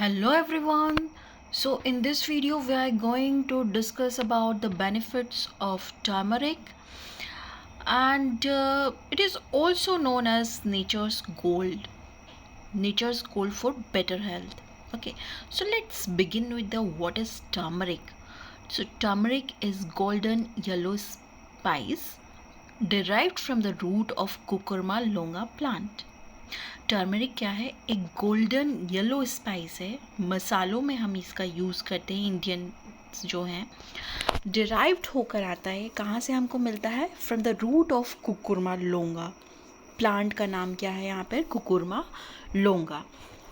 Hello everyone. So in this video we are going to discuss about the benefits of turmeric, and it is also known as nature's gold for better health. Okay, so let's begin with the what is turmeric. So turmeric is golden yellow spice derived from the root of Cucurma longa plant. Turmeric क्या है? एक golden yellow spice है. मसालों में हम इसका use करते हैं. इंडियन जो हैं डिराइव्ड होकर आता है. कहाँ से हमको मिलता है? From the root of curcuma longa. Plant का नाम क्या है यहाँ पर? Curcuma longa.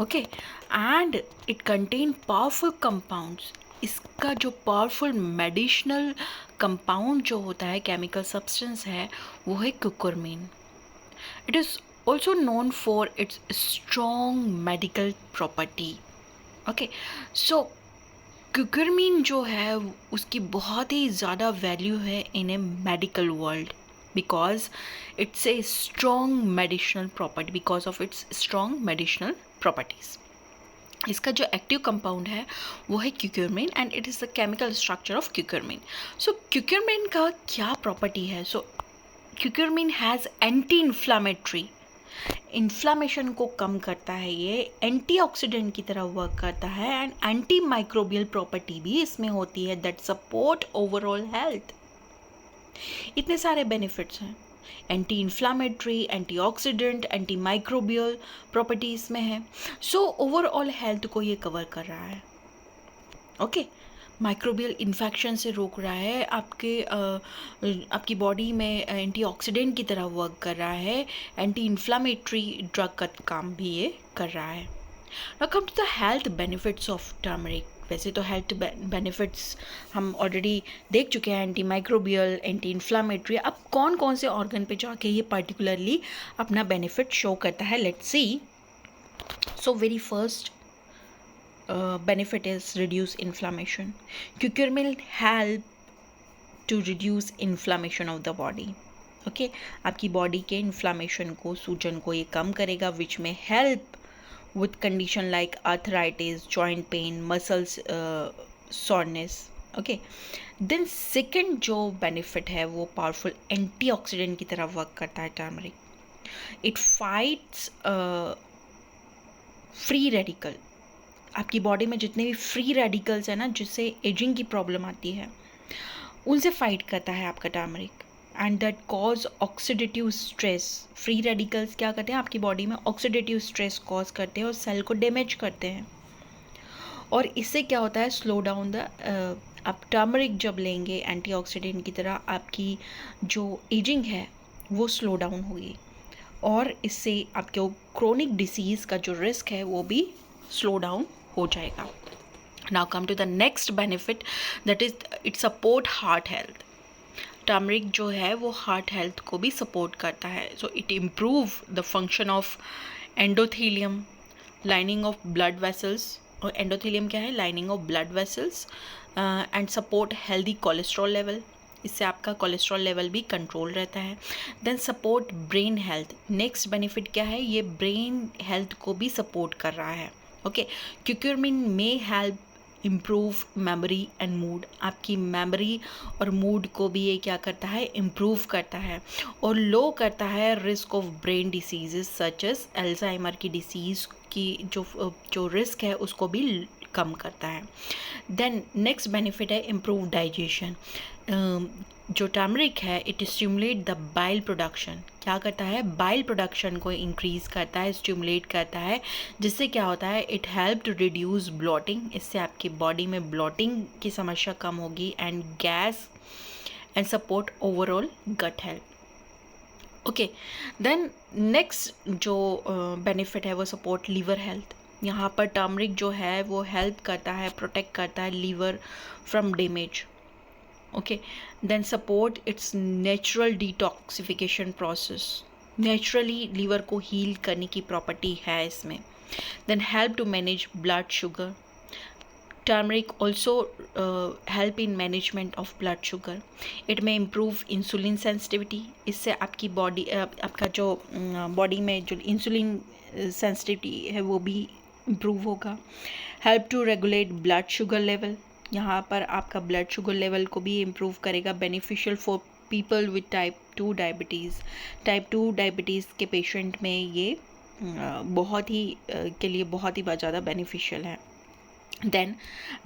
Okay, and it contain powerful compounds. इसका जो पावरफुल मेडिसिनल कंपाउंड जो होता है, केमिकल सब्सटेंस है, वो है कुकुरमीन. It is also known for its strong medical property. Okay, so cucurbitacin जो है उसकी बहुत ही ज़्यादा वैल्यू है in a medical world because it's a strong medicinal property because of its strong medicinal properties. इसका जो एक्टिव कंपाउंड है वो है curcumin and it is the chemical structure of curcumin. So curcumin का क्या प्रॉपर्टी है? So curcumin has anti inflammatory, inflammation को कम करता है. ये एंटीऑक्सीडेंट की तरह वर्क करता है एंड एंटी माइक्रोबियल प्रॉपर्टी भी इसमें होती है दैट सपोर्ट ओवरऑल हेल्थ. इतने सारे बेनिफिट्स हैं. Anti inflammatory, antioxidant, anti microbial property इसमें है. सो ओवरऑल हेल्थ को ये कवर कर रहा है. ओके, माइक्रोबियल इन्फेक्शन से रोक रहा है. आपकी बॉडी में एंटीऑक्सीडेंट की तरह वर्क कर रहा है. एंटी इन्फ्लामेटरी ड्रग का काम भी ये कर रहा है. Now come to the health benefits of turmeric. वैसे तो हेल्थ बेनिफिट्स हम ऑलरेडी देख चुके हैं, एंटी माइक्रोबियल, एंटी इन्फ्लामेटरी. अब कौन कौन से ऑर्गन पे जाके ये पर्टिकुलरली अपना बेनिफिट शो करता है, let's see. So very first benefit is reduce inflammation. Curcumin help to reduce inflammation of the body. Okay, आपकी बॉडी के इन्फ्लामेशन को, सूजन को ये कम करेगा, which may help with condition like arthritis, joint pain, muscles soreness. Okay, then second जो benefit है वो powerful antioxidant की तरह वर्क करता है turmeric. It fights free radical. आपकी बॉडी में जितने भी फ्री रेडिकल्स हैं ना, जिससे एजिंग की प्रॉब्लम आती है, उनसे फाइट करता है आपका turmeric. And that cause oxidative stress. Free radicals क्या करते हैं? आपकी बॉडी में ऑक्सीडेटिव स्ट्रेस कॉज करते हैं और सेल को डैमेज करते हैं. और इससे क्या होता है? स्लो डाउन द आप टर्मरिक जब लेंगे एंटीऑक्सीडेंट की तरह, आपकी जो एजिंग है वो स्लो डाउन होगी और इससे आपके क्रोनिक डिसीज़ का जो रिस्क है वो भी स्लो डाउन हो जाएगा. Now come to the next benefit, that is it support heart health. Turmeric जो है वो हार्ट हेल्थ को भी सपोर्ट करता है. So it improve the function of endothelium, lining of blood vessels. और एंडोथेलियम क्या है? Lining of blood vessels. And support healthy cholesterol level. इससे आपका कोलेस्ट्रॉल लेवल भी कंट्रोल रहता है. Then support brain health. Next benefit क्या है? ये ब्रेन हेल्थ को भी सपोर्ट कर रहा है. ओके, क्यूक्यूरमिन में help improve memory and mood. आपकी मेमोरी और मूड को भी ये क्या करता है? इम्प्रूव करता है और लो करता है risk of brain diseases such as Alzheimer की डिसीज़ की जो रिस्क है उसको भी कम करता है. देन नेक्स्ट बेनिफिट है इम्प्रूव डाइजेशन. जो टर्मरिक है it stimulate the bile production. क्या करता है? बाइल प्रोडक्शन को इंक्रीज़ करता है, स्टिमुलेट करता है, जिससे क्या होता है? It help to reduce bloating. इससे आपकी बॉडी में ब्लॉटिंग की समस्या कम होगी and gas and support overall gut health. Okay, then next जो बेनिफिट है वो सपोर्ट लीवर हेल्थ. यहाँ पर टर्मरिक जो है वो हेल्प करता है, प्रोटेक्ट करता है liver from damage. Okay, then support its natural detoxification process. Naturally liver को हील करने की प्रॉपर्टी है इसमें. Then help to manage blood sugar. Turmeric also help in management of blood sugar. It may improve insulin sensitivity. इससे आपकी body आपका जो body में जो इंसुलिन सेंसिटिविटी है वो भी इम्प्रूव होगा। Help to regulate blood sugar level, यहाँ पर आपका ब्लड शुगर लेवल को भी इम्प्रूव करेगा। Beneficial for people with type 2 diabetes, type 2 diabetes के पेशेंट में ये बहुत ही के लिए बहुत ही ज़्यादा बेनिफिशियल है। Then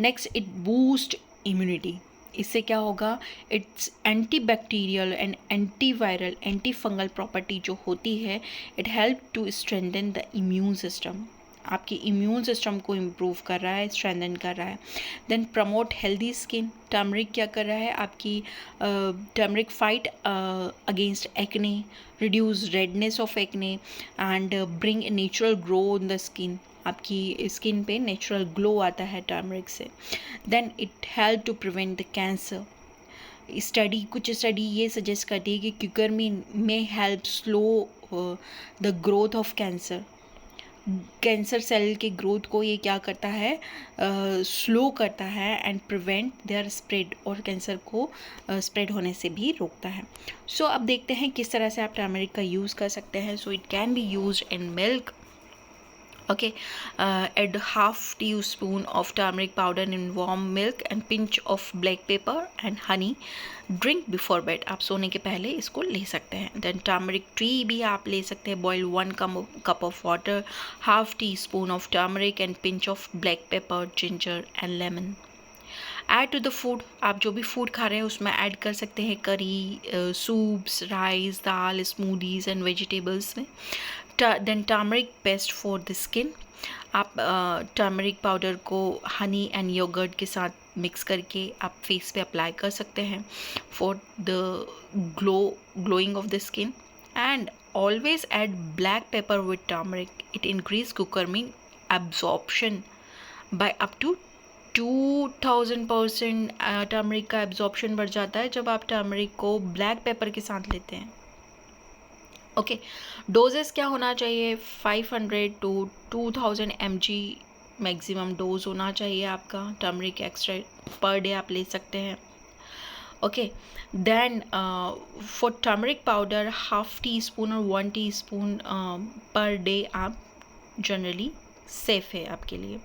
next, it boost immunity. इससे क्या होगा, its anti bacterial and anti viral anti fungal property जो होती है, it help to strengthen the immune system, आपकी इम्यून सिस्टम को इम्प्रूव कर रहा है, स्ट्रेंथन कर रहा है। देन प्रमोट हेल्दी स्किन, टर्मरिक क्या कर रहा है, आपकी turmeric fight against acne, reduce redness of acne and bring natural glow in the skin, आपकी स्किन पे नेचुरल ग्लो आता है टर्मरिक से। Then it help to prevent the cancer. कुछ स्टडी ये सजेस्ट करती है कि curcumin may help slow the growth of cancer cell के ग्रोथ को ये क्या करता है, स्लो करता है एंड प्रिवेंट देयर स्प्रेड, और कैंसर को स्प्रेड होने से भी रोकता है। सो अब देखते हैं किस तरह से आप टर्मरिक का यूज़ कर सकते हैं। So it can be used in milk. Okay, add half teaspoon of turmeric powder in warm milk and pinch of black pepper and honey. Drink before bed. आप सोने के पहले इसको ले सकते हैं। Then turmeric tea भी आप ले सकते हैं। Boil 1 cup of water, half teaspoon of turmeric and pinch of black pepper, ginger and lemon. Add to the food, आप जो भी फूड खा रहे हैं उसमें ऐड कर सकते हैं curry, soups, rice, dal, smoothies and vegetables में। Then turmeric paste for the skin, आप टर्मरिक पाउडर को हनी एंड योगर्ट के साथ मिक्स करके आप फेस पे अप्लाई कर सकते हैं for the glowing of the skin. And always add black pepper with turmeric, it increase curcumin absorption by up to 2000%। Turmeric का एब्जॉर्प्शन बढ़ जाता है जब आप टर्मरिक को ब्लैक पेपर के साथ लेते हैं। ओके, डोजेस क्या होना चाहिए, 500 to 2000 mg मैक्सिमम डोज होना चाहिए आपका टर्मरिक एक्सट्रैक्ट, पर डे आप ले सकते हैं। Okay, then for turmeric powder half teaspoon और 1 टीस्पून पर डे आप जनरली सेफ है आपके लिए।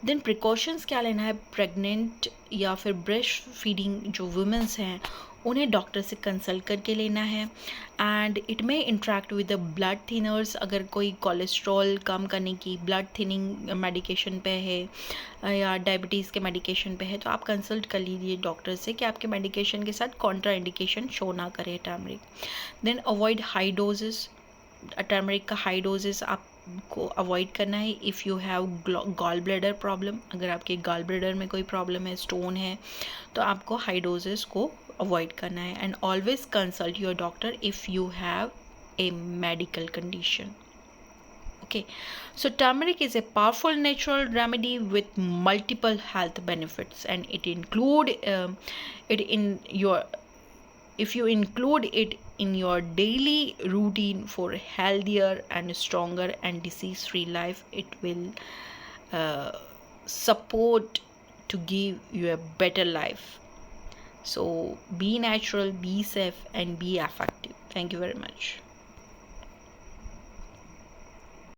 देन प्रिकॉशंस क्या लेना है, प्रेग्नेंट या फिर ब्रेस्ट फीडिंग जो वुमेंस हैं उन्हें डॉक्टर से कंसल्ट करके लेना है। एंड इट में interact with the blood thinners, अगर कोई कोलेस्ट्रॉल कम करने की ब्लड थिनिंग मेडिकेशन पे है या डायबिटीज़ के मेडिकेशन पे है तो आप कंसल्ट कर लीजिए डॉक्टर से कि आपके मेडिकेशन के साथ कॉन्ट्रा इंडिकेशन शो ना करे turmeric. Then avoid high doses, turmeric का हाई डोजेस आपको अवॉइड करना है। If you have gall bladder problem, अगर आपके गॉल ब्लैडर में कोई प्रॉब्लम है, स्टोन है, तो आपको हाई डोजेस को अवॉइड करना है। And always consult your doctor if you have a medical condition. Okay, so turmeric is a powerful natural remedy with multiple health benefits, and it include it in your if you include it in your daily routine for healthier and stronger and disease-free life, it will support to give you a better life. So be natural, be safe and be effective. Thank you very much.